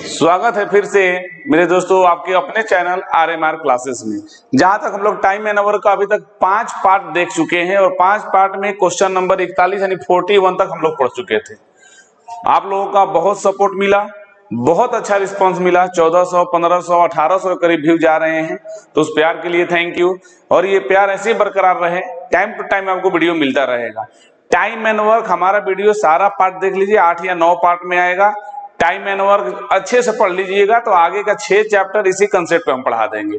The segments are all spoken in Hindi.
स्वागत है फिर से मेरे दोस्तों आपके अपने चैनल RMR क्लासेस में। जहां तक हम लोग टाइम एंड आवर का अभी तक 5 पार्ट देख चुके हैं और 5 पार्ट में क्वेश्चन नंबर 41 यानी 41 तक हम लोग पढ़ चुके थे। आप लोगों का बहुत सपोर्ट मिला, बहुत अच्छा रिस्पांस मिला। 1400, 1500, 1800 के करीब व्यू जा रहे हैं, तो उस प्यार के लिए थैंक यू। और ये प्यार ऐसे ही बरकरार रहे, टाइम टू टाइम आपको वीडियो मिलता रहेगा। टाइम एंड वर्क हमारा वीडियो सारा पार्ट देख लीजिए, 8 या 9 पार्ट में आएगा। टाइम एंड वर्क अच्छे से पढ़ लीजिएगा तो आगे का 6 चैप्टर इसी कंसेप्ट पे हम पढ़ा देंगे।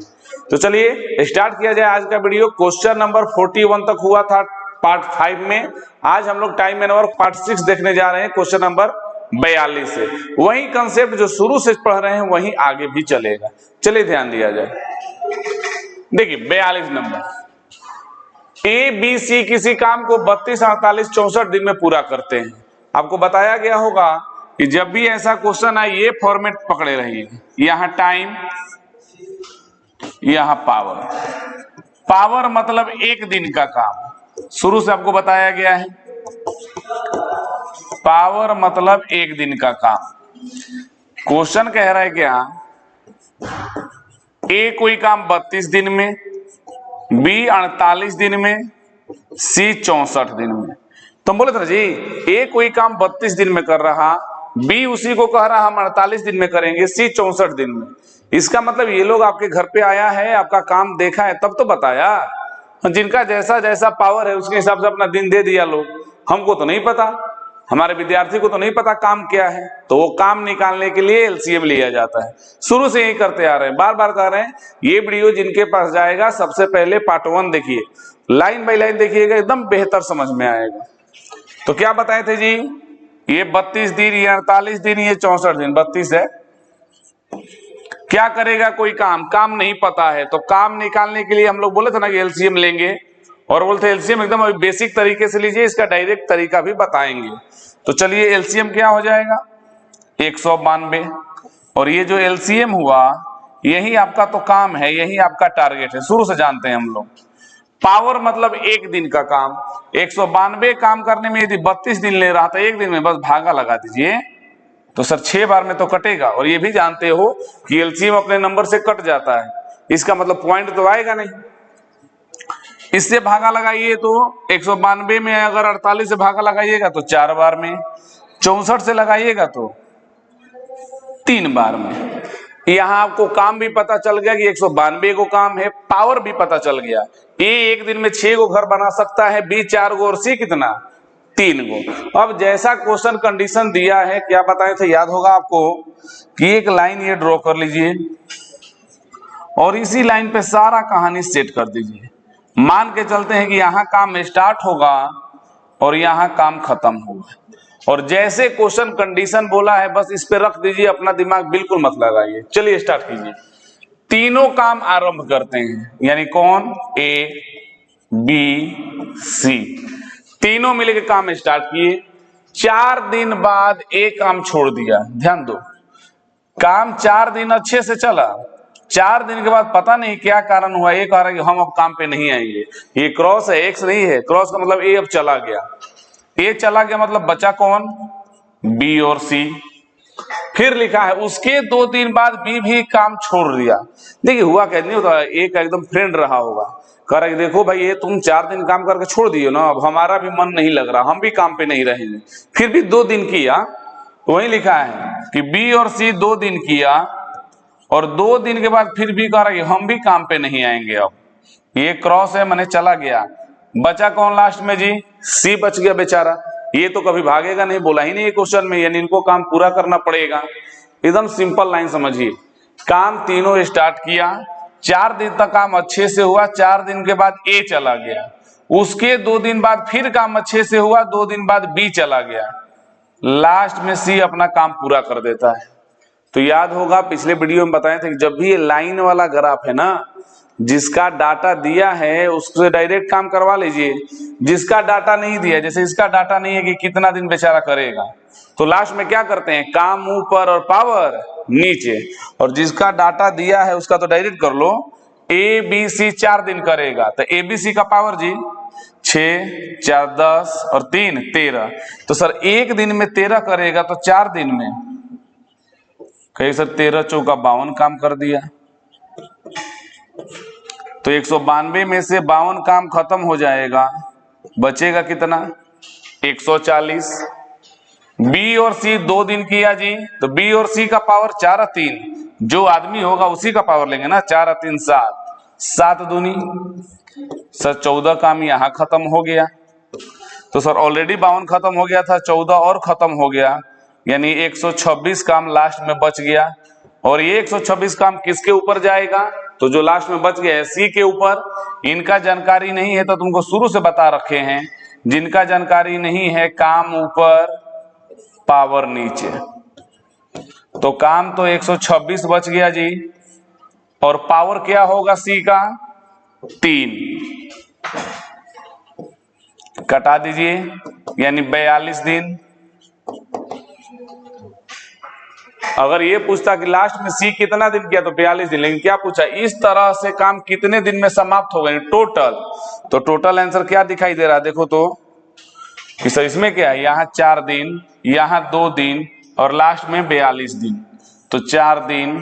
तो चलिए स्टार्ट किया जाए आज का वीडियो। क्वेश्चन नंबर 41 तक हुआ था पार्ट 5 में। आज हम लोग टाइम एंड वर्क पार्ट 6 देखने जा रहे हैं, क्वेश्चन नंबर 42 से। वही कंसेप्ट जो शुरू से पढ़ रहे हैं वही आगे भी चलेगा। चलिए ध्यान दिया जाए। देखिए 42 नंबर, ABC किसी काम को 32, 48, 64 दिन में पूरा करते हैं। आपको बताया गया होगा कि जब भी ऐसा क्वेश्चन आए ये फॉर्मेट पकड़े रहिए, यहां टाइम, यहां पावर। पावर मतलब एक दिन का काम, शुरू से आपको बताया गया है। पावर मतलब एक दिन का काम। क्वेश्चन कह रहा है क्या, ए कोई काम 32 दिन में, बी 48 दिन में, सी 64 दिन में। तो बोले थे ना जी, ए कोई काम 32 दिन में कर रहा, बी उसी को कह रहा हम 48 दिन में करेंगे, सी 64 दिन में। इसका मतलब ये लोग आपके घर पे आया है, आपका काम देखा है तब तो बताया। जिनका जैसा जैसा पावर है उसके हिसाब से अपना दिन दे दिया लोग। हमको तो नहीं पता, हमारे विद्यार्थी को तो नहीं पता काम क्या है, तो वो काम निकालने के लिए LCM लिया जाता है। शुरू से यही करते आ रहे हैं, बार बार कह रहे हैं। ये वीडियो जिनके पास जाएगा सबसे पहले पार्ट 1 देखिए, लाइन बाय लाइन देखिएगा, एकदम बेहतर समझ में आएगा। तो क्या बताए थे जी, ये 32 दिन, ये 48 दिन, ये 64 दिन। 32 है, क्या करेगा कोई काम नहीं पता है, तो काम निकालने के लिए हम लोग बोले थे ना कि LCM लेंगे, और बोलते LCM एकदम अभी बेसिक तरीके से लीजिए, इसका डायरेक्ट तरीका भी बताएंगे। तो चलिए LCM क्या हो जाएगा, 192। और ये जो LCM हुआ यही आपका तो काम है, यही आपका टारगेट है, शुरू से जानते हैं हम लोग। पावर मतलब एक दिन का काम। 192 काम करने में यदि 32 दिन ले रहा था, एक दिन में बस भागा लगा दीजिए तो सर 6 बार में तो कटेगा। और ये भी जानते हो कि LCM अपने नंबर से कट जाता है, इसका मतलब पॉइंट तो आएगा नहीं। इससे भागा लगाइए तो 192 में अगर 48 से भागा लगाइएगा तो 4 बार में, 64 से लगाइएगा तो 3 बार में। यहां आपको काम भी पता चल गया कि 192 को काम है, पावर भी पता चल गया। ए एक दिन में 6 गो घर बना सकता है, बी 4 गो, और सी कितना, 3 गो। अब जैसा क्वेश्चन कंडीशन दिया है, क्या बताए थे याद होगा आपको कि एक लाइन ये ड्रॉ कर लीजिए और इसी लाइन पे सारा कहानी सेट कर दीजिए। मान के चलते हैं कि यहां काम स्टार्ट होगा और यहां काम खत्म होगा, और जैसे क्वेश्चन कंडीशन बोला है बस इस पे रख दीजिए, अपना दिमाग बिल्कुल मत लगाइए। चलिए स्टार्ट कीजिए। तीनों काम आरंभ करते हैं, यानी कौन, A, B, C, तीनों मिलकर काम स्टार्ट किए। 4 दिन बाद एक काम छोड़ दिया। ध्यान दो, काम 4 दिन अच्छे से चला, 4 दिन के बाद पता नहीं क्या कारण हुआ, ये कह रहा है कि हम अब काम पे नहीं आएंगे। ये क्रॉस है, एक्स नहीं है, क्रॉस का मतलब ए अब चला गया। ए चला गया मतलब बचा कौन, बी और सी। फिर लिखा है उसके 2 दिन बाद बी भी काम छोड़ दिया। देखिए हुआ क्या, नहीं होता, ए का एकदम फ्रेंड रहा होगा, कह रहा है देखो भाई ये तुम 4 दिन काम करके छोड़ दिए ना, अब हमारा भी मन नहीं लग रहा, हम भी काम पे नहीं रहेंगे। फिर भी 2 दिन किया, वही लिखा है कि बी और सी 2 दिन किया, और 2 दिन के बाद फिर भी कह रहा है कि हम भी काम पे नहीं आएंगे। अब ये क्रॉस है, मैंने चला गया। बचा कौन लास्ट में जी, सी बच गया बेचारा। ये तो कभी भागेगा नहीं, बोला ही नहीं क्वेश्चन में, यानी इनको काम पूरा करना पड़ेगा। एकदम सिंपल लाइन समझिए। काम तीनों स्टार्ट किया, 4 दिन तक काम अच्छे से हुआ, 4 दिन के बाद ए चला गया, उसके 2 दिन बाद फिर काम अच्छे से हुआ, 2 दिन बाद बी चला गया, लास्ट में सी अपना काम पूरा कर देता है। तो याद होगा पिछले वीडियो में बताए थे कि जब भी ये लाइन वाला ग्राफ है ना, जिसका डाटा दिया है उससे डायरेक्ट काम करवा लीजिए। जिसका डाटा नहीं दिया, जैसे इसका डाटा नहीं है कि कितना दिन बेचारा करेगा, तो लास्ट में क्या करते हैं, काम ऊपर और पावर नीचे। और जिसका डाटा दिया है उसका तो डायरेक्ट कर लो ए बी सी 4 दिन करेगा तो ए बी सी का पावर जी 6 4 10 और 3 13। तो सर एक दिन में 13 करेगा तो 4 दिन में कहीं सर 13 चौका 52 काम कर दिया। तो 192 में से 52 काम खत्म हो जाएगा, बचेगा कितना 140। बी और सी 2 दिन किया जी, तो बी और सी का पावर 4 और 3, जो आदमी होगा उसी का पावर लेंगे ना, 4 और 3 7, 7 दूनी सर 14 काम यहां खत्म हो गया। तो सर ऑलरेडी 52 खत्म हो गया था, 14 और खत्म हो गया, यानी 126 काम लास्ट में बच गया। और ये 126 काम किसके ऊपर जाएगा, तो जो लास्ट में बच गया है सी के ऊपर। इनका जानकारी नहीं है तो तुमको शुरू से बता रखे हैं, जिनका जानकारी नहीं है काम ऊपर पावर नीचे, तो काम तो 126 बच गया जी, और पावर क्या होगा सी का 3, कटा दीजिए, यानी 42 दिन। अगर ये पूछता कि लास्ट में सी कितना दिन किया तो 42 दिन, लेकिन क्या पूछा इस तरह से काम कितने दिन में समाप्त हो गए टोटल। तो टोटल आंसर क्या दिखाई दे रहा है, देखो तो कि सर इसमें क्या है, यहाँ 4 दिन, यहाँ 2 दिन और लास्ट में 42 दिन। तो 4 दिन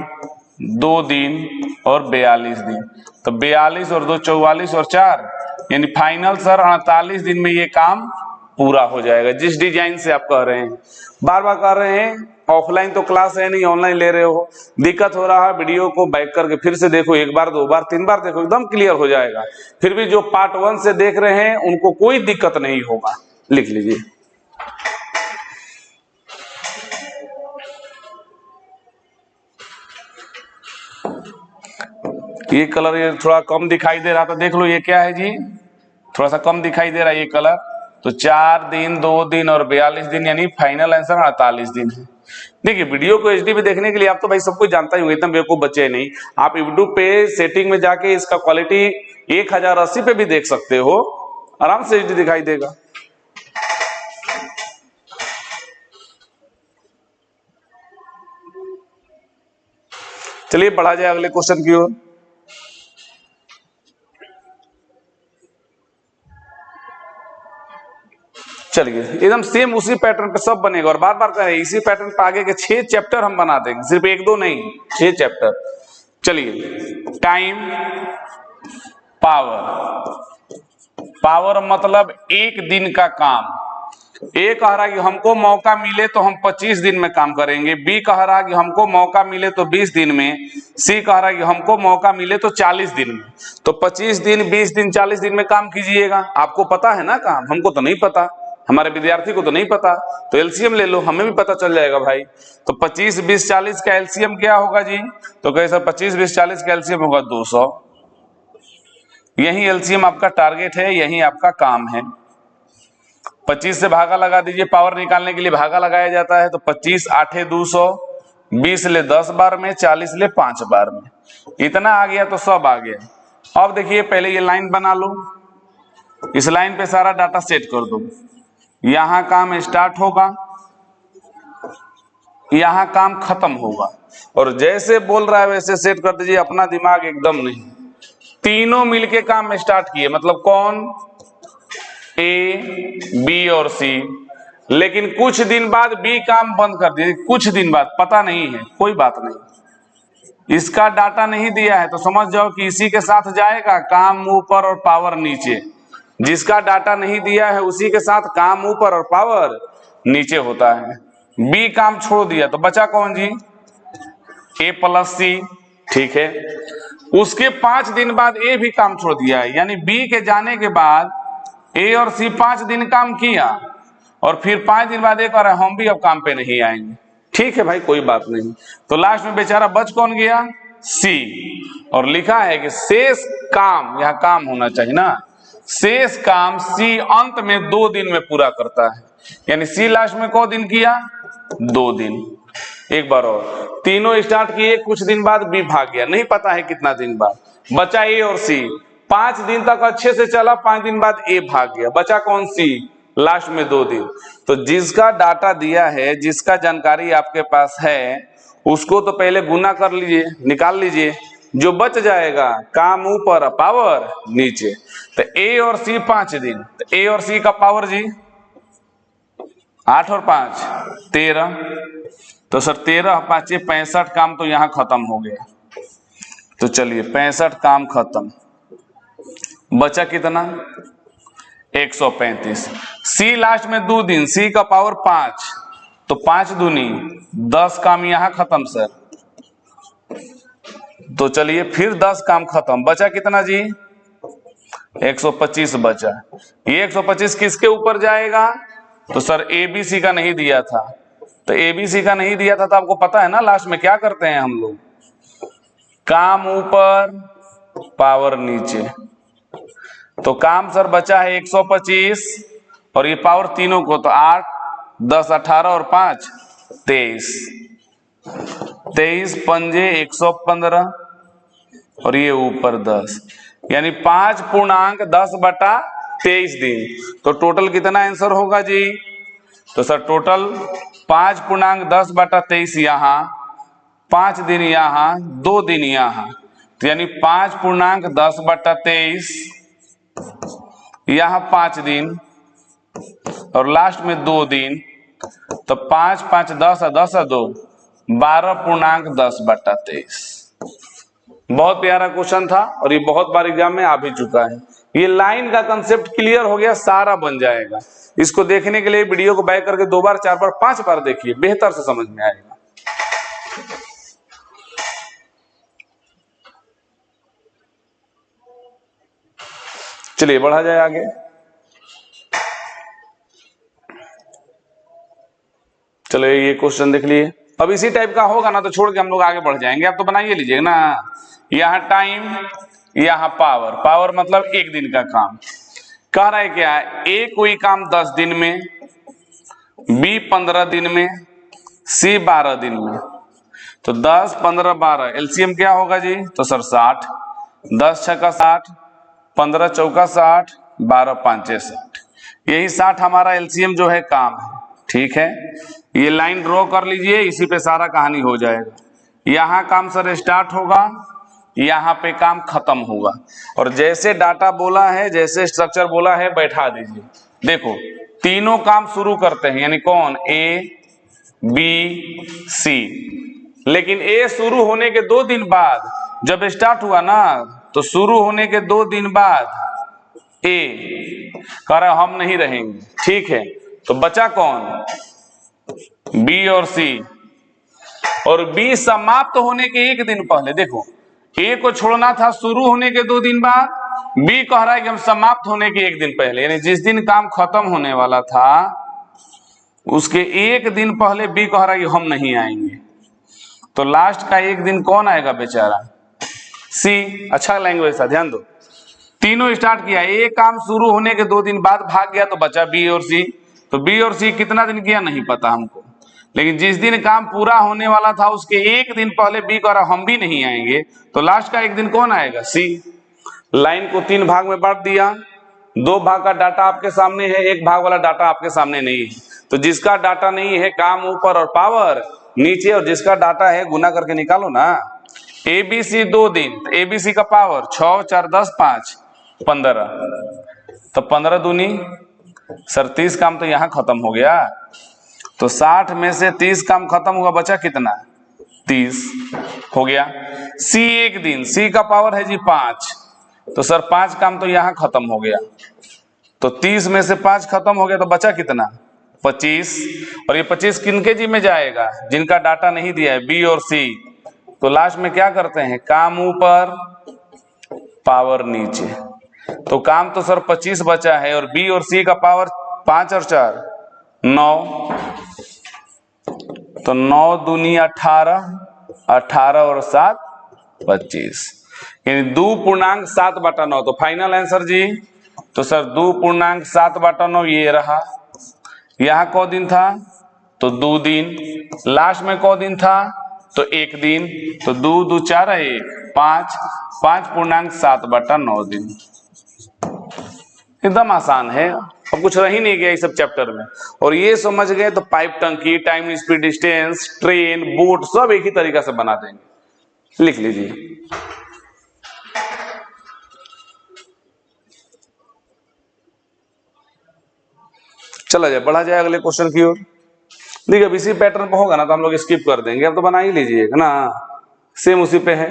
2 दिन और 42 दिन, तो 42 और 2 44 और 4, यानी फाइनल सर 48 दिन में ये काम पूरा हो जाएगा, जिस डिजाइन से आप कह रहे हैं। बार बार कह रहे हैं ऑफलाइन तो क्लास है नहीं, ऑनलाइन ले रहे हो, दिक्कत हो रहा है, वीडियो को बैक करके फिर से देखो, 1 बार 2 बार 3 बार देखो, एकदम क्लियर हो जाएगा। फिर भी जो पार्ट 1 से देख रहे हैं उनको कोई दिक्कत नहीं होगा, लिख लीजिए। ये कलर ये थोड़ा कम दिखाई दे रहा था, देख लो ये क्या है जी, थोड़ा सा कम दिखाई दे रहा है ये कलर। तो 4 दिन 2 दिन और 42 दिन, यानी फाइनल आंसर 48 दिन है। देखिए वीडियो को एचडी पे देखने के लिए आप तो भाई सब कुछ जानता ही होगा, इतना बेवकूफ बच्चे नहीं। आप यूट्यूब पे सेटिंग में जाके इसका क्वालिटी 1080 पे भी देख सकते हो, आराम से एचडी दिखाई देगा। चलिए बढ़ा जाए अगले क्वेश्चन की ओर। चलिए एकदम सेम उसी पैटर्न पे सब बनेगा, और बार बार करें इसी पैटर्न पे आगे के 6 चैप्टर हम बना देंगे, सिर्फ 1-2 नहीं 6 चैप्टर। चलिए टाइम पावर, पावर मतलब एक दिन का काम। ए कह रहा कि हमको मौका मिले तो हम 25 दिन में काम करेंगे, बी कह रहा कि हमको मौका मिले तो 20 दिन में, सी कह रहा कि हमको मौका मिले तो 40 दिन में। तो 25 दिन 20 दिन 40 दिन में काम कीजिएगा। आपको पता है ना काम, हमको तो नहीं पता, हमारे विद्यार्थी को तो नहीं पता, तो एलसीएम ले लो, हमें भी पता चल जाएगा भाई। तो 25 20 40 का एलसीएम क्या होगा जी, तो कहे सर 25 20 40 का एलसीएम होगा 200। यही एलसीएम आपका टारगेट है, यही आपका काम है। 25 से भागा लगा दीजिए, पावर निकालने के लिए भागा लगाया जाता है। तो 25 8 200, 20 ले 10 बार में, 40 ले 5 बार में, इतना आ गया तो सब आ गया। अब देखिए पहले ये लाइन बना लो, इस लाइन पे सारा डाटा सेट कर दो। यहां काम स्टार्ट होगा, यहां काम खत्म होगा, और जैसे बोल रहा है वैसे सेट कर दीजिए, अपना दिमाग एकदम नहीं। तीनों मिलके काम स्टार्ट किए, मतलब कौन, ए बी और सी, लेकिन कुछ दिन बाद बी काम बंद कर दिए, कुछ दिन बाद, पता नहीं है, कोई बात नहीं, इसका डाटा नहीं दिया है तो समझ जाओ कि इसी के साथ जाएगा, काम ऊपर और पावर नीचे। जिसका डाटा नहीं दिया है उसी के साथ काम ऊपर और पावर नीचे होता है। बी काम छोड़ दिया तो बचा कौन जी, ए प्लस सी, ठीक है। उसके 5 दिन बाद ए भी काम छोड़ दिया है, यानी बी के जाने के बाद ए और सी 5 दिन काम किया, और फिर 5 दिन बाद एक और हम भी अब काम पे नहीं आएंगे, ठीक है भाई, कोई बात नहीं। तो लास्ट में बेचारा बच कौन गया, सी, और लिखा है कि शेष काम, यहां काम होना चाहिए ना, शेष काम सी अंत में 2 दिन में पूरा करता है, यानी सी लास्ट में कौ दिन किया, 2 दिन। एक बार और, तीनों स्टार्ट किए, कुछ दिन बाद बी भाग गया, नहीं पता है कितना दिन बाद, बचा ए और सी। 5 दिन तक अच्छे से चला, 5 दिन बाद ए भाग गया, बचा कौन, सी, लास्ट में 2 दिन। तो जिसका डाटा दिया है, जिसका जानकारी आपके पास है, उसको तो पहले गुना कर लीजिए, निकाल लीजिए, जो बच जाएगा काम ऊपर पावर नीचे। तो ए और सी 5 दिन, तो ए और सी का पावर जी 8 और 5 13, तो सर 13 5 65 काम तो यहां खत्म हो गया। तो चलिए 65 काम खत्म, बचा कितना 135। सी लास्ट में 2 दिन, सी का पावर 5, तो 5 दूनी 10 काम यहां खत्म सर। तो चलिए फिर 10 काम खत्म, बचा कितना जी 125 बचा। ये 125 किसके ऊपर जाएगा, तो सर एबीसी का नहीं दिया था, तो एबीसी का नहीं दिया था तो आपको पता है ना लास्ट में क्या करते हैं हम लोग, काम ऊपर पावर नीचे। तो काम सर बचा है 125 और ये पावर तीनों को, तो 8 10 18 और 5 23, 23 पंजे 115 और ये ऊपर 10, यानी 5.10/23 दिन। तो टोटल कितना आंसर होगा जी, तो सर टोटल 5.10/23 यहाँ, 5 दिन यहाँ, 2 दिन यहाँ, तो यानी 5.10/23 यहाँ 5 दिन और लास्ट में 2 दिन, तो 5 5 10 10 2 12.10/23। बहुत प्यारा क्वेश्चन था और ये बहुत बार एग्जाम में आ भी चुका है। ये लाइन का कंसेप्ट क्लियर हो गया, सारा बन जाएगा। इसको देखने के लिए वीडियो को बैक करके 2 बार 4 बार 5 बार देखिए, बेहतर से समझ में आएगा। चलिए बढ़ा जाए आगे। चलो ये क्वेश्चन देख लिए। अब इसी टाइप का होगा ना तो छोड़ के हम लोग आगे बढ़ जाएंगे। आप तो बनाइए लीजिएगा ना, यहाँ टाइम यहाँ पावर, पावर मतलब 1 दिन का काम। कह रहा है क्या, ए कोई काम 10 दिन में, बी 15 दिन में, सी 12 दिन में। तो 10 15 12 एलसीएम क्या होगा जी, तो सर 60, 10 छक्का 60, 15 चौका 60, 12 पांचे 60, यही 60 हमारा एलसीएम जो है काम है। ठीक है, ये लाइन ड्रॉ कर लीजिए, इसी पे सारा कहानी हो जाएगा। यहाँ काम सर स्टार्ट होगा, यहाँ पे काम खत्म होगा, और जैसे डाटा बोला है, जैसे स्ट्रक्चर बोला है बैठा दीजिए। देखो तीनों काम शुरू करते हैं, यानी कौन, ए बी सी, लेकिन ए शुरू होने के 2 दिन बाद जब स्टार्ट हुआ ना, तो शुरू होने के 2 दिन बाद ए कह रहा हम नहीं रहेंगे। ठीक है, तो बचा कौन, बी और सी, और बी समाप्त होने के 1 दिन पहले। देखो ए को छोड़ना था शुरू होने के 2 दिन बाद, बी कह रहा है कि हम समाप्त होने के 1 दिन पहले, यानी जिस दिन काम खत्म होने वाला था उसके 1 दिन पहले बी कह रहा है कि हम नहीं आएंगे। तो लास्ट का 1 दिन कौन आएगा बेचारा, सी। अच्छा लैंग्वेज था, ध्यान दो। तीनों स्टार्ट किया, ए काम शुरू होने के 2 दिन बाद भाग गया, तो बचा बी और सी। तो बी और सी कितना दिन किया नहीं पता हमको, लेकिन जिस दिन काम पूरा होने वाला था उसके 1 दिन पहले बी कह रहा हम भी नहीं आएंगे, तो लास्ट का 1 दिन कौन आएगा, सी। लाइन को 3 भाग में बांट दिया, 2 भाग का डाटा आपके सामने है, 1 भाग वाला डाटा आपके सामने नहीं है। तो जिसका डाटा नहीं है काम ऊपर और पावर नीचे, और जिसका डाटा है गुना करके निकालो ना। एबीसी 2 दिन, तो एबीसी का पावर 6 4 10 5 15, तो 15 दूनी सर 30 काम तो यहां खत्म हो गया। तो 60 में से 30 काम खत्म हुआ, बचा कितना 30 हो गया। सी 1 दिन, सी का पावर है जी 5, तो सर 5 काम तो यहां खत्म हो गया। तो 30 में से 5 खत्म हो गया, तो बचा कितना 25, और ये 25 किनके जी में जाएगा, जिनका डाटा नहीं दिया है, बी और सी। तो लास्ट में क्या करते हैं, काम ऊपर पावर नीचे। तो काम तो सर 25 बचा है, और बी और सी का पावर 5 और 4 9, तो 9 दूनी 18, 18 और 7 25, यानी 2.7/9। तो फाइनल आंसर जी, तो सर 2.7/9 ये रहा। यहाँ कौ दिन था, तो 2 दिन, लास्ट में कौ दिन था, तो 1 दिन, तो 2 2 4 1 5, 5.7/9 दिन। एकदम आसान है, अब कुछ रह ही नहीं गया इस सब चैप्टर में। और ये समझ गए तो पाइप टंकी, time speed distance, train, boat सब एक ही तरीका से बना देंगे। लिख लीजिए। चला जाए, बढ़ा जाए अगले क्वेश्चन की ओर। देखिए अब इसी पैटर्न पे होगा ना तो हम लोग स्किप कर देंगे, अब तो बना ही लीजिएगा ना, सेम उसी पे है।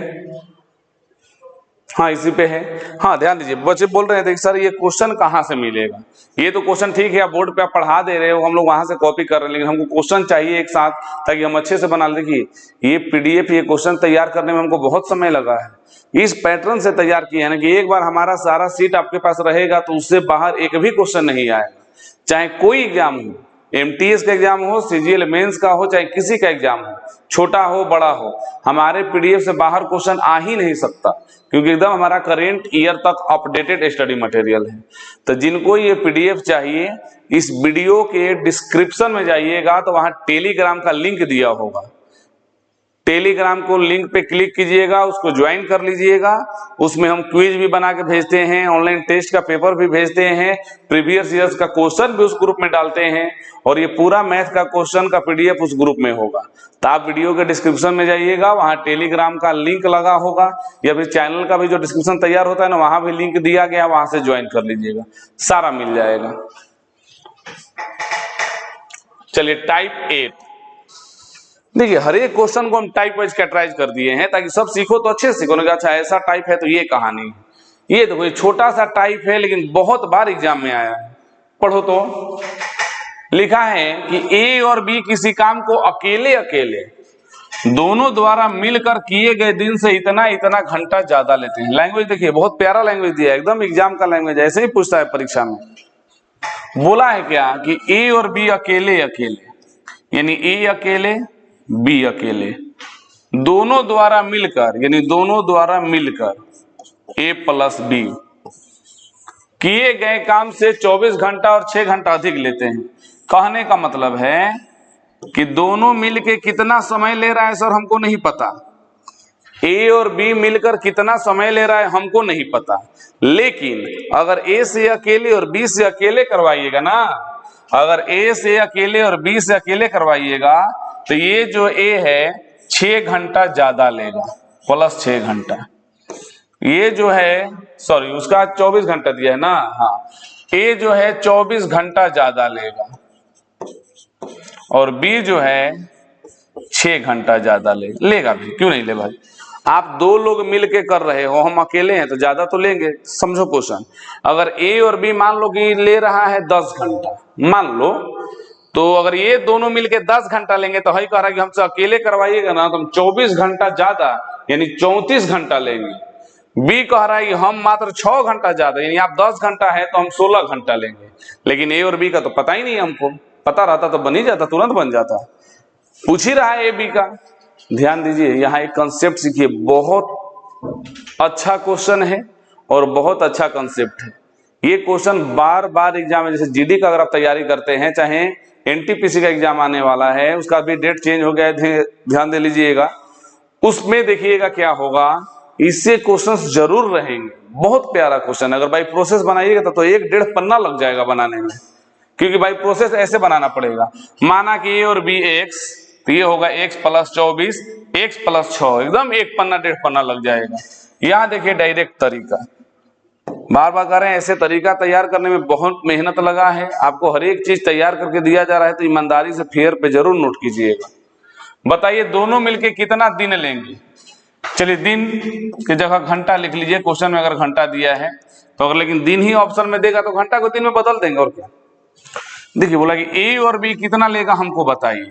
हाँ इसी पे है। हाँ ध्यान दीजिए, बच्चे बोल रहे थे सर ये क्वेश्चन कहाँ से मिलेगा। ये तो क्वेश्चन ठीक है, आप बोर्ड पे आप पढ़ा दे रहे हो, हम लोग वहां से कॉपी कर रहे हैं, लेकिन हमको क्वेश्चन चाहिए एक साथ ताकि हम अच्छे से बना ले। देखिए ये पीडीएफ, ये क्वेश्चन तैयार करने में हमको बहुत समय लगा है। इस पैटर्न से तैयार किया है ना कि एक बार हमारा सारा सीट आपके पास रहेगा तो उससे बाहर एक भी क्वेश्चन नहीं आएगा, चाहे कोई एग्जाम हो, एमटीएस का एग्जाम हो, सीजीएल मेंस का हो, चाहे किसी का एग्जाम हो, छोटा हो बड़ा हो, हमारे पीडीएफ से बाहर क्वेश्चन आ ही नहीं सकता, क्योंकि एकदम हमारा करेंट ईयर तक अपडेटेड स्टडी मटेरियल है। तो जिनको ये पीडीएफ चाहिए, इस वीडियो के डिस्क्रिप्शन में जाइएगा तो वहां टेलीग्राम का लिंक दिया होगा, टेलीग्राम को लिंक पे क्लिक कीजिएगा, उसको ज्वाइन कर लीजिएगा। उसमें हम क्विज भी बना के भेजते हैं, ऑनलाइन टेस्ट का पेपर भी भेजते हैं, प्रीवियस ईयर्स का क्वेश्चन भी उस ग्रुप में डालते हैं, और ये पूरा मैथ का क्वेश्चन का पीडीएफ उस ग्रुप में होगा। तो आप वीडियो के डिस्क्रिप्शन में जाइएगा, वहां टेलीग्राम का लिंक लगा होगा, या फिर चैनल का भी जो डिस्क्रिप्शन तैयार होता है ना वहां भी लिंक दिया गया, वहां से ज्वाइन कर लीजिएगा, सारा मिल जाएगा। चलिए टाइप 8, देखिए हर एक क्वेश्चन को हम टाइप वाइज कैटेगराइज कर दिए हैं ताकि सब सीखो तो अच्छे से सीखो। अच्छा ऐसा टाइप है तो ये कहानी, ये देखो ये छोटा सा टाइप है लेकिन बहुत बार एग्जाम में आया है। पढ़ो तो लिखा है कि ए और बी किसी काम को अकेले अकेले दोनों द्वारा मिलकर किए गए दिन से इतना इतना घंटा ज्यादा लेते हैं। लैंग्वेज देखिए बहुत प्यारा लैंग्वेज दिया है, एकदम एग्जाम का लैंग्वेज, ऐसे ही पूछता है परीक्षा में। बोला है क्या कि ए और बी अकेले अकेले, यानी ए अकेले बी अकेले, दोनों द्वारा मिलकर, यानी दोनों द्वारा मिलकर ए प्लस बी किए गए काम से 24 घंटा और 6 घंटा अधिक लेते हैं। कहने का मतलब है कि दोनों मिलके कितना समय ले रहा है सर हमको नहीं पता, ए और बी मिलकर कितना समय ले रहा है हमको नहीं पता, लेकिन अगर ए से अकेले और बी से अकेले करवाइएगा ना, अगर ए से अकेले और बी से अकेले करवाइएगा तो ये जो ए है 6 घंटा ज्यादा लेगा, प्लस 6 घंटा। ये जो है सॉरी उसका 24 घंटा दिया है ना, हाँ ए जो है 24 घंटा ज्यादा लेगा और बी जो है 6 घंटा ज्यादा लेगा भी, क्यों नहीं ले भाई। आप दो लोग मिलके कर रहे हो, हम अकेले हैं तो ज्यादा तो लेंगे। समझो क्वेश्चन, अगर ए और बी मान लो कि ले रहा है 10 घंटा मान लो, तो अगर ये दोनों मिलके 10 घंटा लेंगे तो हई कह रहा है कि हमसे अकेले करवाइएगा ना तो हम 24 घंटा ज्यादा यानी 34 घंटा लेंगे। बी कह रहा है कि हम मात्र 6 घंटा ज्यादा, यानी आप 10 घंटा है तो हम 16 घंटा लेंगे। लेकिन ए और बी का तो पता ही नहीं, हमको पता रहता तो बन ही जाता, तुरंत बन जाता। पूछ ही रहा है ए बी का। ध्यान दीजिए यहाँ एक कंसेप्ट सीखिए, बहुत अच्छा क्वेश्चन है और बहुत अच्छा कंसेप्ट है। ये क्वेश्चन बार बार एग्जाम में, जैसे जीडी का अगर आप तैयारी करते हैं, चाहे एनटीपीसी का एग्जाम आने वाला है, उसका भी डेट चेंज हो गया है, ध्यान दे लीजिएगा, उसमें देखिएगा क्या होगा, इससे क्वेश्चंस जरूर रहेंगे। बहुत प्यारा क्वेश्चन है, अगर बाई प्रोसेस बनाइएगा तो 1-1.5 पन्ना लग जाएगा बनाने में, क्योंकि बाई प्रोसेस ऐसे बनाना पड़ेगा। माना कि ए और बी एक्स, तो ये होगा x प्लस 24 x प्लस 6, एकदम 1 पन्ना 1.5 पन्ना लग जाएगा। यहाँ देखिए डायरेक्ट तरीका, बार बार कह रहे हैं, ऐसे तरीका तैयार करने में बहुत मेहनत लगा है। आपको हर एक चीज तैयार करके दिया जा रहा है तो ईमानदारी से फेयर पे जरूर नोट कीजिएगा। बताइए दोनों मिलके कितना दिन लेंगे। चलिए दिन की जगह घंटा लिख लीजिए, क्वेश्चन में अगर घंटा दिया है तो अगर लेकिन दिन ही ऑप्शन में देगा तो घंटा को दिन में बदल देंगे और क्या। देखिए बोला कि ए और बी कितना लेगा हमको बताइए,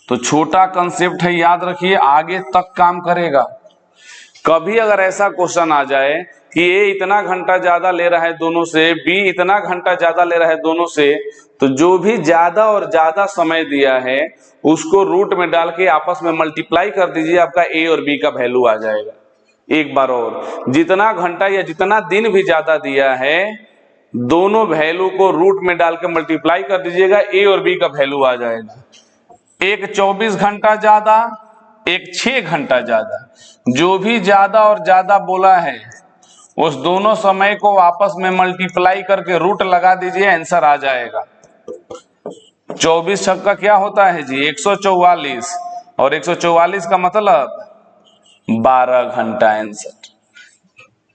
तो छोटा कंसेप्ट है, याद रखिए आगे तक काम करेगा। कभी अगर ऐसा क्वेश्चन आ जाए कि ए इतना घंटा ज्यादा ले रहा है दोनों से, बी इतना घंटा ज्यादा ले रहा है दोनों से, तो जो भी ज्यादा और ज्यादा समय दिया है उसको रूट में डाल के आपस में मल्टीप्लाई कर दीजिए, आपका ए और बी का वैल्यू आ जाएगा। एक बार और, जितना घंटा या जितना दिन भी ज्यादा दिया है दोनों वैल्यू को रूट में डाल के मल्टीप्लाई कर दीजिएगा, ए और बी का वैल्यू आ जाएगा। एक 24 घंटा ज्यादा, एक 6 घंटा ज्यादा, जो भी ज्यादा और ज्यादा बोला है उस दोनों समय को आपस में मल्टीप्लाई करके रूट लगा दीजिए, आंसर आ जाएगा। 24 छक्का क्या होता है जी 144, और 144 का मतलब 12 घंटा आंसर।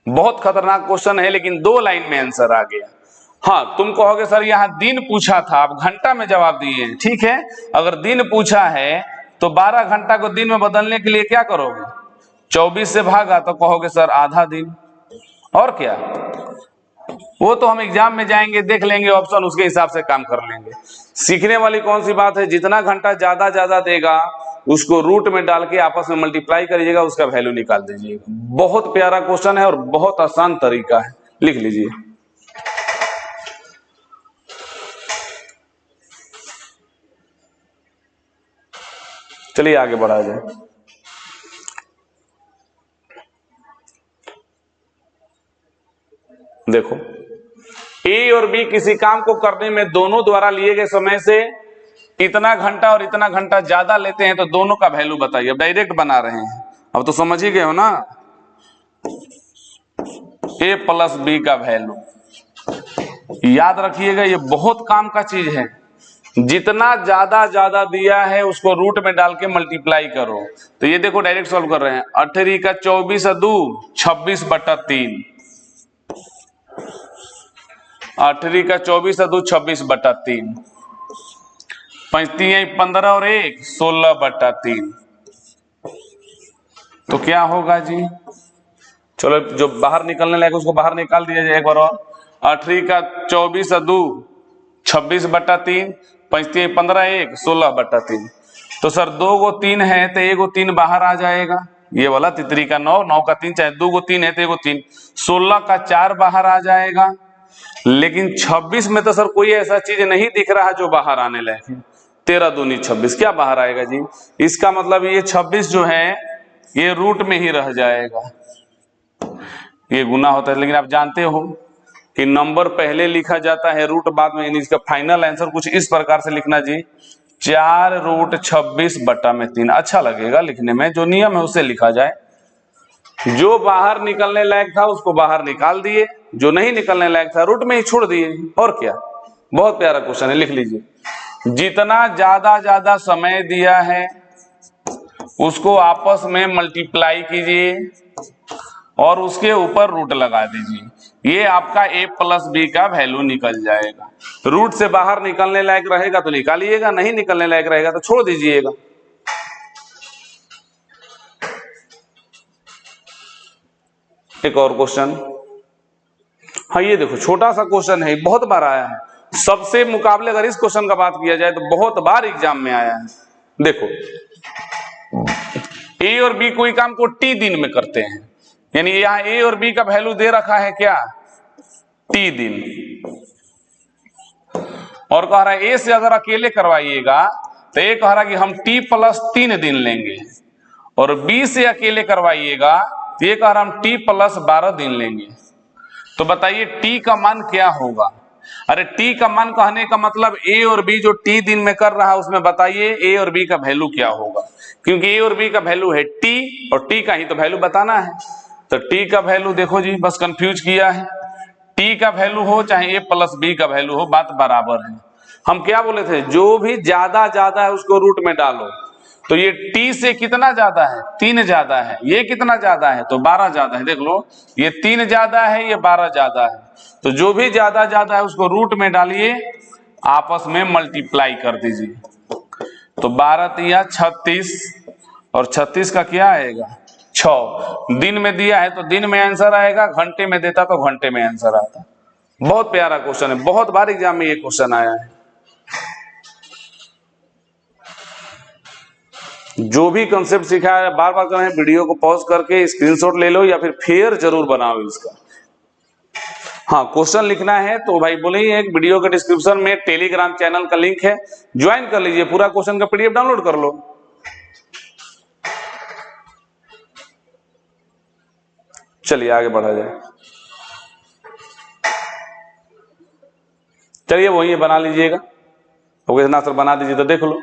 बहुत खतरनाक क्वेश्चन है, लेकिन 2 लाइन में आंसर आ गया। हाँ, तुम कहोगे सर यहाँ दिन पूछा था, आप घंटा में जवाब दिए। ठीक है, अगर दिन पूछा है तो 12 घंटा को दिन में बदलने के लिए क्या करोगे? 24 से भागा तो कहोगे सर आधा दिन, और क्या। वो तो हम एग्जाम में जाएंगे, देख लेंगे ऑप्शन, उसके हिसाब से काम कर लेंगे। सीखने वाली कौन सी बात है, जितना घंटा ज्यादा देगा उसको रूट में डाल के आपस में मल्टीप्लाई करिएगा, उसका वैल्यू निकाल दीजिएगा। बहुत प्यारा क्वेश्चन है और बहुत आसान तरीका है, लिख लीजिए। चलिए आगे बढ़ा जाए। देखो, ए और बी किसी काम को करने में दोनों द्वारा लिए गए समय से इतना घंटा और इतना घंटा ज्यादा लेते हैं, तो दोनों का वैल्यू बताइए। अब डायरेक्ट बना रहे हैं, अब तो समझ ही गए हो ना। ए प्लस बी का वैल्यू याद रखिएगा, ये बहुत काम का चीज है। जितना ज्यादा दिया है उसको रूट में डाल के मल्टीप्लाई करो। तो ये देखो डायरेक्ट सॉल्व कर रहे हैं। 18 का 24 2 26/3, 18 का 24 2 26/3, 5 15 और 1 16/3। तो क्या होगा जी? चलो जो बाहर निकलने लायक उसको बाहर निकाल दिया जाए एक बार और। 18 का 24 2 26/3, 5 15 1 16/3। तो सर 2 को 3 है तो 1 को 3 बाहर आ जाएगा। ये वाला तितरी का 9, 9 का 3, चाहे 2 को 3 है तो 1 को 3, 16 का 4 बाहर आ जाएगा। लेकिन 26 में तो सर कोई ऐसा चीज नहीं दिख रहा जो बाहर आने लायक है। 13 दूनी 26, क्या बाहर आएगा जी? इसका मतलब ये 26 जो है ये रूट में ही रह जाएगा, ये गुना होता है। लेकिन आप जानते हो कि नंबर पहले लिखा जाता है, रूट बाद में। इसका फाइनल आंसर कुछ इस प्रकार से लिखना जी, 4 रूट 26/3। अच्छा लगेगा लिखने में, जो नियम है उससे लिखा जाए। जो बाहर निकलने लायक था उसको बाहर निकाल दिए, जो नहीं निकलने लायक था रूट में ही छोड़ दिए, और क्या। बहुत प्यारा क्वेश्चन है, लिख लीजिए। जितना ज्यादा समय दिया है उसको आपस में मल्टीप्लाई कीजिए और उसके ऊपर रूट लगा दीजिए। ये आपका a प्लस बी का वैल्यू निकल जाएगा। रूट से बाहर निकलने लायक रहेगा तो निकालिएगा, नहीं निकलने लायक रहेगा तो छोड़ दीजिएगा। एक और क्वेश्चन, हाँ ये देखो छोटा सा क्वेश्चन है, बहुत बार आया है। सबसे मुकाबले अगर इस क्वेश्चन का बात किया जाए तो बहुत बार एग्जाम में आया है। देखो, ए और बी कोई काम को टी दिन में करते हैं, यानी यहां ए और बी का वैल्यू दे रखा है क्या, टी दिन। और कह रहा है ए से अगर अकेले करवाइएगा तो ए कह रहा है कि हम टी प्लस 3 दिन लेंगे, और बी से अकेले करवाइएगा तो ये कह रहा हम टी प्लस 12 दिन लेंगे। तो बताइए टी का मान क्या होगा? अरे टी का मान कहने का मतलब ए और बी जो टी दिन में कर रहा है उसमें बताइए ए और बी का वैल्यू क्या होगा, क्योंकि ए और बी का वैल्यू है टी और टी का ही तो वैल्यू बताना है। तो टी का वैल्यू देखो जी, बस कंफ्यूज किया है। टी का वैल्यू हो चाहे ए प्लस बी का वैल्यू हो, बात बराबर है। हम क्या बोले थे, जो भी ज्यादा है उसको रूट में डालो। तो ये टी से कितना ज्यादा है, 3 ज्यादा है। ये कितना ज्यादा है, तो 12 ज्यादा है। देख लो, ये 3 ज्यादा है, ये 12 ज्यादा है। तो जो भी ज्यादा है उसको रूट में डालिए, आपस में मल्टीप्लाई कर दीजिए। तो 12 तिया 36, और 36 का क्या आएगा 6। दिन में दिया है तो दिन में आंसर आएगा, घंटे में देता तो घंटे में आंसर आता। बहुत प्यारा क्वेश्चन है, बहुत बार एग्जाम में ये क्वेश्चन आया है। जो भी कंसेप्ट सीखा है बार बार कर रहे हैं, वीडियो को पॉज करके स्क्रीनशॉट ले लो या फिर जरूर बनाओ इसका। हाँ, क्वेश्चन लिखना है तो भाई बोले ही, एक वीडियो के डिस्क्रिप्शन में टेलीग्राम चैनल का लिंक है, ज्वाइन कर लीजिए, पूरा क्वेश्चन का पीडीएफ डाउनलोड कर लो। चलिए आगे बढ़ा जाए। चलिए वही बना लीजिएगा, ना सर बना दीजिए तो देख लो,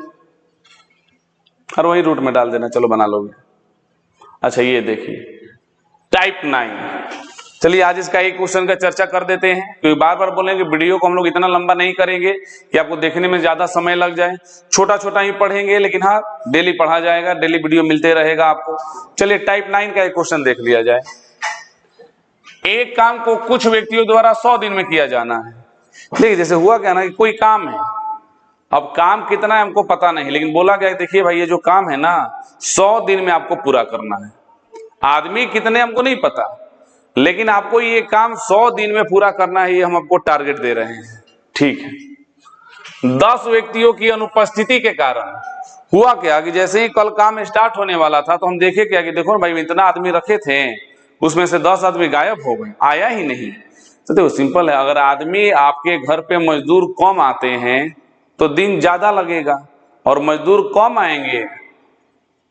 और वही रूट में डाल देना, चलो बना लोगे। अच्छा ये देखिए टाइप 9, चलिए आज इसका एक क्वेश्चन का चर्चा कर देते हैं, क्योंकि बार बार बोलेंगे वीडियो को हम लोग इतना लंबा नहीं करेंगे कि आपको देखने में ज्यादा समय लग जाए, छोटा छोटा ही पढ़ेंगे, लेकिन हाँ डेली पढ़ा जाएगा, डेली वीडियो मिलते रहेगा आपको। चलिए टाइप 9 का एक क्वेश्चन देख लिया जाए। एक काम को कुछ व्यक्तियों द्वारा 100 दिन में किया जाना है। देखिए जैसे हुआ क्या ना कि कोई काम है, अब काम कितना है हमको पता नहीं, लेकिन बोला गया देखिए भाई ये जो काम है ना 100 दिन में आपको पूरा करना है। आदमी कितने हमको नहीं पता, लेकिन आपको ये काम 100 दिन में पूरा करना है, ये हम आपको टारगेट दे रहे हैं। ठीक है। 10 व्यक्तियों की अनुपस्थिति के कारण हुआ क्या कि जैसे ही कल काम स्टार्ट होने वाला था तो हम देखे क्या कि देखो भाई इतना आदमी रखे थे, उसमें से 10 आदमी गायब हो गए, आया ही नहीं। तो देखो सिंपल है, अगर आदमी आपके घर पे मजदूर कम आते हैं तो दिन ज्यादा लगेगा, और मजदूर कम आएंगे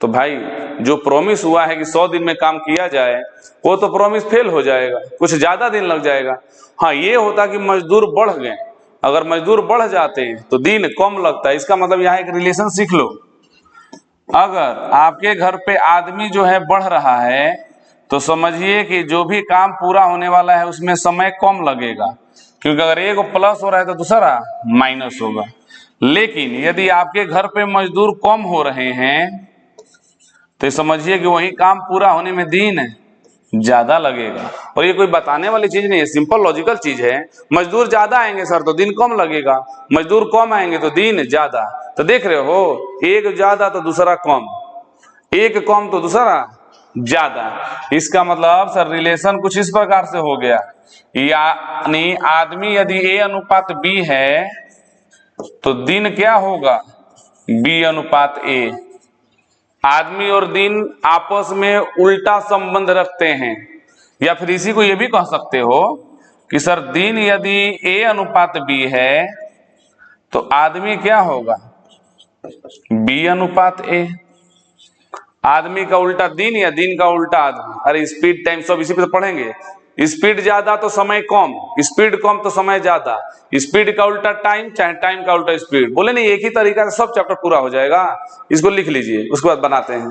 तो भाई जो प्रॉमिस हुआ है कि 100 दिन में काम किया जाए वो तो प्रॉमिस फेल हो जाएगा, कुछ ज्यादा दिन लग जाएगा। हाँ ये होता कि मजदूर बढ़ गए, अगर मजदूर बढ़ जाते हैं तो दिन कम लगता है। इसका मतलब यहाँ एक रिलेशन सीख लो, अगर आपके घर पे आदमी जो है बढ़ रहा है तो समझिए कि जो भी काम पूरा होने वाला है उसमें समय कम लगेगा, क्योंकि अगर एक प्लस हो रहा है तो दूसरा माइनस होगा। लेकिन यदि आपके घर पे मजदूर कम हो रहे हैं तो समझिए कि वही काम पूरा होने में दिन ज्यादा लगेगा। और ये कोई बताने वाली चीज नहीं है, सिंपल लॉजिकल चीज है। मजदूर ज्यादा आएंगे सर तो दिन कम लगेगा, मजदूर कम आएंगे तो दिन ज्यादा। तो देख रहे हो, एक ज्यादा तो दूसरा कम, एक कम तो दूसरा ज्यादा। इसका मतलब सर रिलेशन कुछ इस प्रकार से हो गया, यानी आदमी यदि A अनुपात B है तो दिन क्या होगा B अनुपात A। आदमी और दिन आपस में उल्टा संबंध रखते हैं, या फिर इसी को ये भी कह सकते हो कि सर दिन यदि A अनुपात B है तो आदमी क्या होगा B अनुपात A। आदमी का उल्टा दिन या दिन का उल्टा आदमी। अरे स्पीड टाइम सब इसी पे तो पढ़ेंगे, स्पीड ज्यादा तो समय कम, स्पीड कम तो समय ज्यादा, स्पीड का उल्टा टाइम चाहे टाइम का उल्टा स्पीड। बोले नहीं एक ही तरीका से सब चैप्टर पूरा हो जाएगा। इसको लिख लीजिए, उसके बाद बनाते हैं।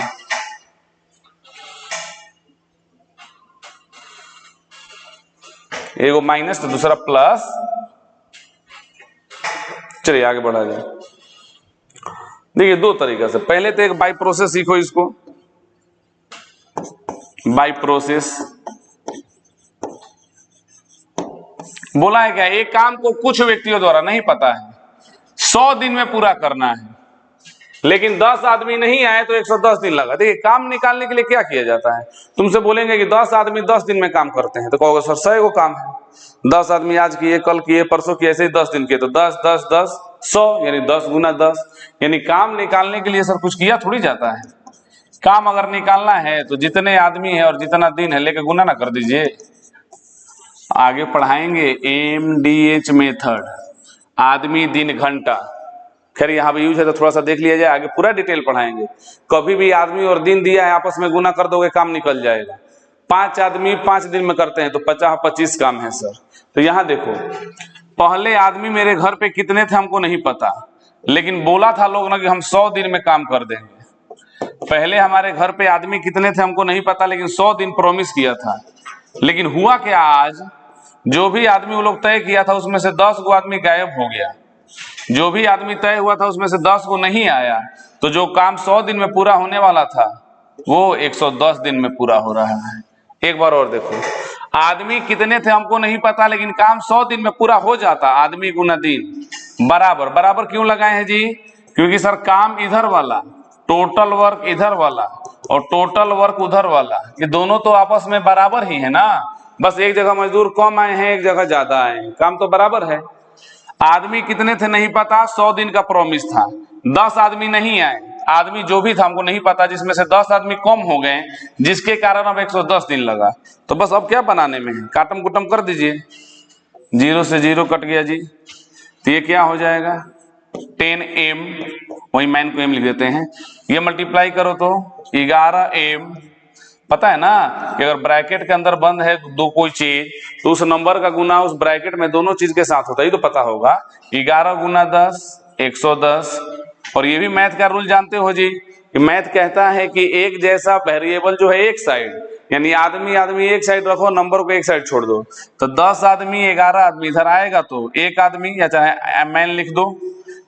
एगो माइनस तो दूसरा प्लस। चलिए आगे बढ़ा जाए। देखिए दो तरीका से, पहले तो एक बाय प्रोसेस सीखो, इसको बाय प्रोसेस बोला है क्या, एक काम को कुछ व्यक्तियों द्वारा नहीं पता है 100 दिन में पूरा करना है, लेकिन 10 आदमी नहीं आए तो 110 दिन लगा। देखिए काम निकालने के लिए क्या किया जाता है, तुमसे बोलेंगे कि 10 आदमी 10 दिन में काम करते हैं तो कहोगे सर 100 को काम है, 10 आदमी आज किए, कल किए, परसों किए, ऐसे ही 10 दिन किए तो 10 10 10 100, यानी 10 गुना 10। यानी काम निकालने के लिए सर कुछ किया थोड़ी जाता है। काम अगर निकालना है तो जितने आदमी है और जितना दिन है लेके गुना ना कर दीजिए। आगे पढ़ाएंगे MDH मेथड, आदमी दिन घंटा। खैर यहाँ पे यूज है तो थोड़ा सा देख लिया जाए, आगे पूरा डिटेल पढ़ाएंगे। कभी भी आदमी और दिन दिया है आपस में गुना कर दोगे काम निकल जाएगा। 5 आदमी 5 दिन में करते हैं तो 50-25 काम है सर। तो यहाँ देखो, पहले आदमी मेरे घर पे कितने थे हमको नहीं पता, लेकिन बोला था लोग ना कि हम 100 दिन में काम कर देंगे। पहले हमारे घर पे आदमी कितने थे हमको नहीं पता, लेकिन 100 दिन प्रॉमिस किया था। लेकिन हुआ क्या, आज जो भी आदमी वो लोग तय किया था उसमें से 10 गो आदमी गायब हो गया। जो भी आदमी तय हुआ था उसमें से 10 गो नहीं आया, तो जो काम 100 दिन में पूरा होने वाला था वो 110 दिन में पूरा हो रहा है। एक बार और देखो, आदमी कितने थे हमको नहीं पता, लेकिन काम 100 दिन में पूरा हो जाता। आदमी गुना दिन बराबर, बराबर क्यों लगाए हैं जी, क्योंकि सर काम इधर वाला, टोटल वर्क इधर वाला और टोटल वर्क उधर वाला, ये दोनों तो आपस में बराबर ही है ना। बस एक जगह मजदूर कम आए हैं, एक जगह ज्यादा आए हैं, काम तो बराबर है। आदमी कितने थे नहीं पता, 100 दिन का प्रॉमिस था, 10 आदमी नहीं आए, आदमी जो भी था हमको नहीं पता, जिसमें से 10 आदमी कम हो गए, जिसके कारण अब 110 दिन लगा। तो बस अब क्या बनाने में है, काटम कुटम कर दीजिए, 0 से 0 कट गया जी, तो ये क्या हो जाएगा 10M, वही मैन को M लिख देते हैं। ये मल्टीप्लाई करो तो 11M। पता है ना कि अगर ब्रैकेट के अंदर बंद है दो कोई चीज तो उस नंबर का गुना उस ब्रैकेट में दोनों चीज के साथ होता है, ये तो पता होगा। 11 गुना 10 110। और ये भी मैथ का रूल जानते हो जी कि मैथ कहता है कि एक जैसा वेरिएबल जो है एक साइड, यानी आदमी आदमी एक साइड रखो, नंबर को एक साइड छोड़ दो। तो 10 आदमी 11 आदमी इधर आएगा तो एक आदमी, या चाहे मैन लिख दो।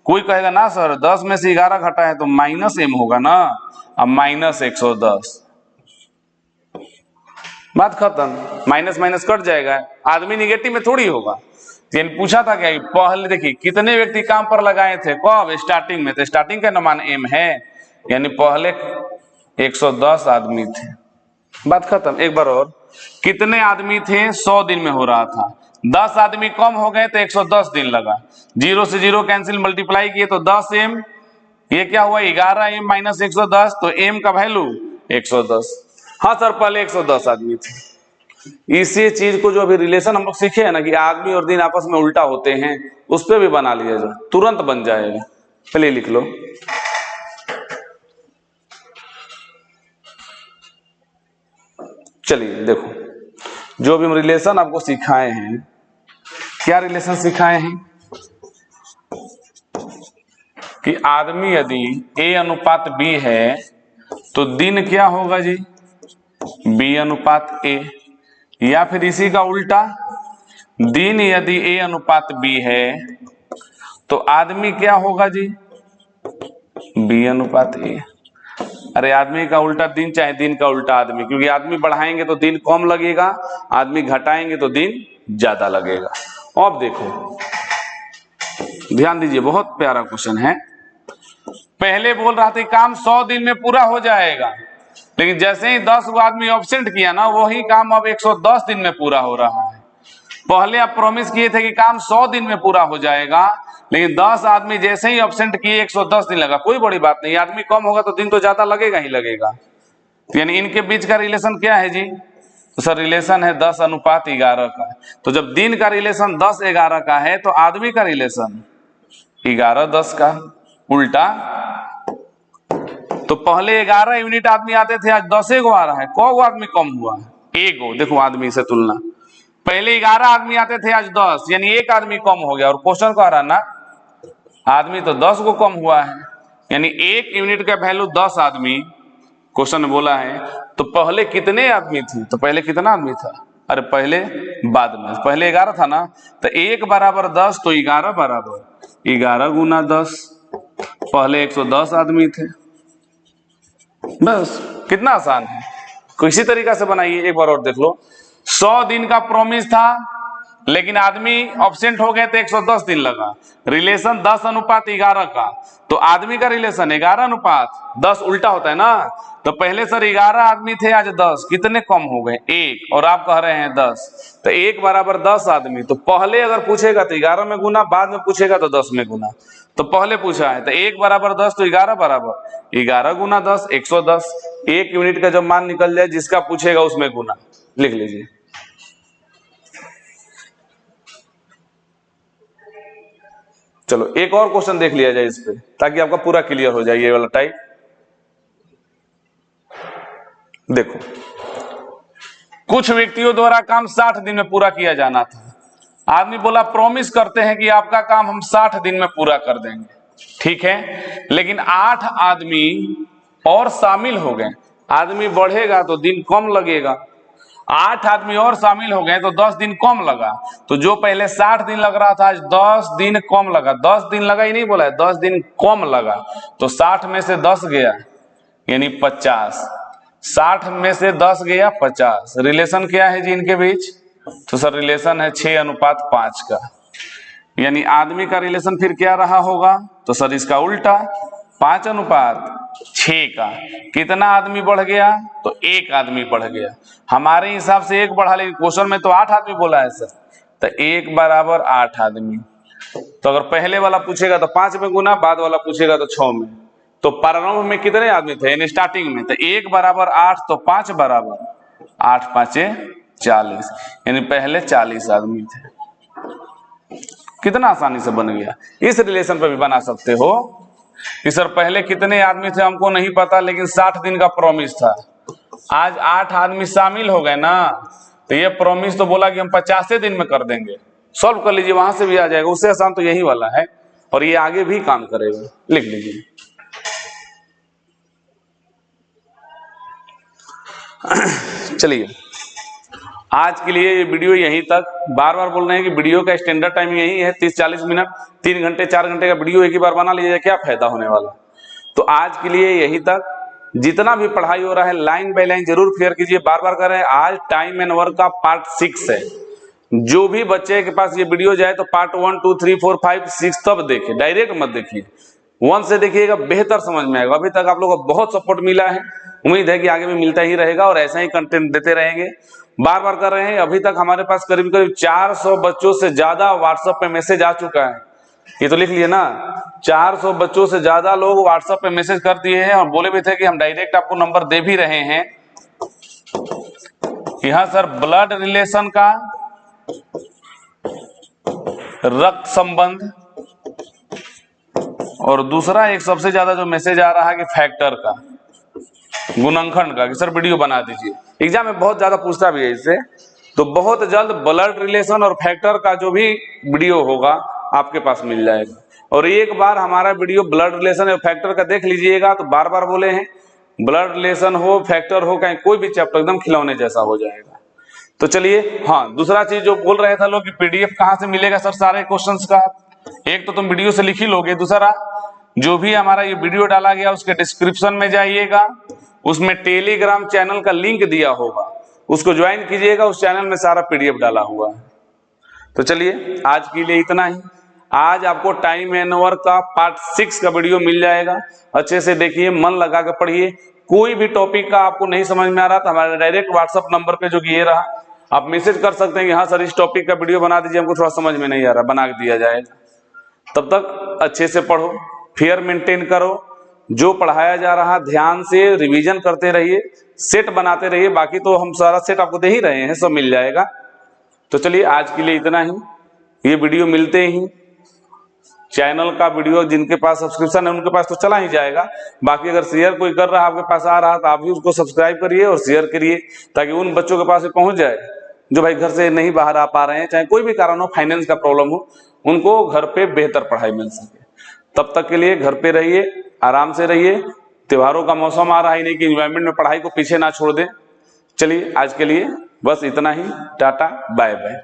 कोई कहेगा ना सर 10 में से 11 घटा है तो -m होगा ना, अब -110, बात खत्म, माइनस माइनस कट जाएगा, आदमी निगेटिव में थोड़ी होगा। तो पूछा था क्या, पहले देखिए कितने व्यक्ति काम पर लगाए थे, कब, स्टार्टिंग में, तो स्टार्टिंग का अनुमान m है, यानी पहले 110 आदमी थे, बात खत्म। एक बार और, कितने आदमी थे, 100 दिन में हो रहा था, 10 आदमी कम हो गए तो 110 दिन लगा, 0 से 0 कैंसिल, मल्टीप्लाई किए तो 10m, ये क्या हुआ 11m - 110, तो m का वैल्यू 110। हाँ सर पहले 110 आदमी थे। इसी चीज को जो अभी रिलेशन हम लोग सीखे हैं ना कि आदमी और दिन आपस में उल्टा होते हैं, उस पर भी बना लिया जाए, तुरंत बन जाएगा। चलिए लिख लो, चलिए देखो जो भी हम रिलेशन आपको सिखाए हैं, क्या रिलेशन सिखाए हैं कि आदमी यदि A अनुपात B है तो दिन क्या होगा जी, B अनुपात A, या फिर इसी का उल्टा, दिन यदि A अनुपात B है तो आदमी क्या होगा जी, B अनुपात A। अरे आदमी का उल्टा दिन, चाहे दिन का उल्टा आदमी, क्योंकि आदमी बढ़ाएंगे तो दिन कम लगेगा, आदमी घटाएंगे तो दिन ज्यादा लगेगा। अब देखो ध्यान दीजिए, बहुत प्यारा क्वेश्चन है। पहले बोल रहा था काम 100 दिन में पूरा हो जाएगा, लेकिन जैसे ही 10 आदमी एब्सेंट किया ना, वही काम अब 110 दिन में पूरा हो रहा है। पहले आप प्रॉमिस किए थे कि काम 100 दिन में पूरा हो जाएगा, लेकिन 10 आदमी जैसे ही एब्सेंट किए 110 दिन लगा। कोई बड़ी बात नहीं, आदमी कम होगा तो दिन तो ज्यादा लगेगा ही लगेगा। तो यानी इनके बीच का रिलेशन क्या है जी, तो सर रिलेशन है 10:11 का। तो जब दिन का रिलेशन 10:11 का है तो आदमी का रिलेशन 11:10 का, उल्टा। तो पहले 11 यूनिट आदमी आते थे, आज 10 गो आ रहा है। कौ आदमी कम हुआ, एक गो। देखो आदमी से तुलना, पहले 11 आदमी आते थे, आज 10, यानी एक आदमी कम हो गया। और क्वेश्चन कह रहा ना आदमी तो 10 गो कम हुआ है, यानी एक यूनिट का वैल्यू 10 आदमी क्वेश्चन में बोला है। तो पहले कितने आदमी थे, तो पहले कितना आदमी था, अरे पहले बाद में, पहले 11 था ना, तो 1 बराबर 10, तो 11 बराबर 11 गुना 10, पहले 110 आदमी थे। बस कितना आसान है, किसी तरीका से बनाइए। एक बार और देख लो, 100 दिन का प्रॉमिस था, लेकिन आदमी एब्सेंट हो गए तो 110 दिन लगा। रिलेशन 10:11 का, तो आदमी का रिलेशन 11:10, उल्टा होता है ना। तो पहले सर 11 आदमी थे, आज 10, कितने कम हो गए, 1, और आप कह रहे हैं 10, तो 1 बराबर 10 आदमी। तो पहले अगर पूछेगा तो 11 में गुना, बाद में पूछेगा तो 10 में गुना। तो पहले पूछा है तो 1 बराबर 10, तो 11 बराबर 11 गुना 10, 110। एक यूनिट का जब मान निकल जाए, जिसका पूछेगा उसमें गुना, लिख लीजिए। चलो एक और क्वेश्चन देख लिया जाए इस पे, ताकि आपका पूरा क्लियर हो जाए ये वाला टाइप। देखो, कुछ व्यक्तियों द्वारा काम 60 दिन में पूरा किया जाना था। आदमी बोला प्रॉमिस करते हैं कि आपका काम हम 60 दिन में पूरा कर देंगे, ठीक है। लेकिन 8 आदमी और शामिल हो गए, आदमी बढ़ेगा तो दिन कम लगेगा। 8 आदमी और शामिल हो गए तो 10 दिन कम लगा। तो जो पहले 60 दिन लग रहा था, आज 10 दिन कम लगा। 10 दिन लगा ही नहीं बोला है, 10 दिन कम लगा। तो 60 में से 10 गया, यानी 50। 60 में से 10 गया 50। रिलेशन क्या है जी इनके बीच, तो सर रिलेशन है 6:5 का। यानी आदमी का रिलेशन फिर क्या रहा होगा, तो सर इसका उल्टा 5:6 का। कितना आदमी बढ़ गया, तो 1 आदमी बढ़ गया। हमारे हिसाब से 1 बढ़ा, लेकिन क्वेश्चन में तो 8 आदमी बोला है सर, तो 1 बराबर 8 आदमी। तो अगर पहले वाला पूछेगा तो 5 में गुना, बाद वाला पूछेगा तो 6 में। तो प्रारंभ में कितने आदमी थे, यानी स्टार्टिंग में, तो 1 बराबर 8, तो 5 बराबर 8 5 40, यानी पहले 40 आदमी थे। कितना आसानी से बन गया। इस रिलेशन पर भी बना सकते हो कि सर पहले कितने आदमी थे हमको नहीं पता, लेकिन 60 दिन का प्रॉमिस था, आज 8 आदमी शामिल हो गए ना, तो ये प्रॉमिस तो बोला कि हम 50 दिन में कर देंगे। सॉल्व कर लीजिए, वहां से भी आ जाएगा। उससे आसान तो यही वाला है, और ये आगे भी काम करेगा। लिख लीजिए। चलिए आज के लिए ये वीडियो यहीं तक। बार बार बोल रहे हैं कि वीडियो का स्टैंडर्ड टाइम यही है 30-40 मिनट। 3 घंटे 4 घंटे का वीडियो एक ही बार बना लीजिए, क्या फायदा होने वाला। तो आज के लिए यहीं तक। जितना भी पढ़ाई हो रहा है लाइन बाय लाइन जरूर क्लियर कीजिए। बार बार कर रहे हैं, आज टाइम एंड वर्क का पार्ट 6 है। जो भी बच्चे के पास ये वीडियो जाए तो पार्ट 1, 2, 3, 4, 5, 6 तब देखिए, डायरेक्ट मत देखिए। 1 से देखिएगा, बेहतर समझ में आएगा। अभी तक आप लोगों को बहुत सपोर्ट मिला है, उम्मीद है कि आगे भी मिलता ही रहेगा और ऐसा ही कंटेंट देते रहेंगे। बार बार कर रहे हैं, अभी तक हमारे पास करीब करीब 400 बच्चों से ज्यादा व्हाट्सएप पे मैसेज आ चुका है। ये तो लिख लिए ना, 400 बच्चों से ज्यादा लोग व्हाट्सएप पे मैसेज कर दिए हैं और बोले भी थे कि हम डायरेक्ट आपको नंबर दे भी रहे हैं। यहां सर ब्लड रिलेशन का, रक्त संबंध, और दूसरा एक सबसे ज्यादा जो मैसेज आ रहा है कि फैक्टर का, गुणनखंड का, कि सर वीडियो बना दीजिए। एग्जाम में बहुत ज्यादा पूछता भी है इससे। तो बहुत जल्द ब्लड रिलेशन और फैक्टर का जो भी वीडियो होगा आपके पास मिल जाएगा। और एक बार हमारा वीडियो ब्लड रिलेशन और फैक्टर का देख लीजिएगा तो बार बार बोले हैं, ब्लड रिलेशन हो, फैक्टर हो, कहीं कोई भी चैप्टर एकदम खिलौने जैसा हो जाएगा। तो चलिए, हाँ दूसरा चीज जो बोल रहे थे लोग कि पीडीएफ कहाँ से मिलेगा सर सारे क्वेश्चंस का। एक तो तुम वीडियो से लिख ही लोगे, दूसरा जो भी हमारा ये वीडियो डाला गया उसके डिस्क्रिप्शन में जाइएगा, उसमें टेलीग्राम चैनल का लिंक दिया होगा, उसको ज्वाइन कीजिएगा। उस चैनल में सारा पीडीएफ डाला हुआ है। तो चलिए आज के लिए इतना ही। आज आपको टाइम एंड वर्क का पार्ट 6 का वीडियो मिल जाएगा। अच्छे से देखिए, मन लगा के पढ़िए। कोई भी टॉपिक का आपको नहीं समझ में आ रहा तो हमारे डायरेक्ट व्हाट्सएप नंबर पे जो कि ये रहा, आप मैसेज कर सकते हैं कि हाँ सर इस टॉपिक का वीडियो बना दीजिए, हमको थोड़ा समझ में नहीं आ रहा, बना दिया जाएगा। तब तक अच्छे से पढ़ो, फेयर मेंटेन करो, जो पढ़ाया जा रहा ध्यान से रिवीजन करते रहिए, सेट बनाते रहिए। बाकी तो हम सारा सेट आपको दे ही रहे हैं, सब मिल जाएगा। तो चलिए आज के लिए इतना ही। ये वीडियो मिलते ही चैनल का वीडियो जिनके पास सब्सक्रिप्शन है उनके पास तो चला ही जाएगा। बाकी अगर शेयर कोई कर रहा है आपके पास आ रहा तो आप भी उसको सब्सक्राइब करिए और शेयर करिए, ताकि उन बच्चों के पास पहुंच जाए जो भाई घर से नहीं बाहर आ पा रहे हैं, चाहे कोई भी कारण हो, फाइनेंस का प्रॉब्लम हो, उनको घर पे बेहतर पढ़ाई मिल सके। तब तक के लिए घर पे रहिए, आराम से रहिए। त्योहारों का मौसम आ रहा है, नहीं कि एनवायरमेंट में पढ़ाई को पीछे ना छोड़ दें। चलिए आज के लिए बस इतना ही। Tata bye bye.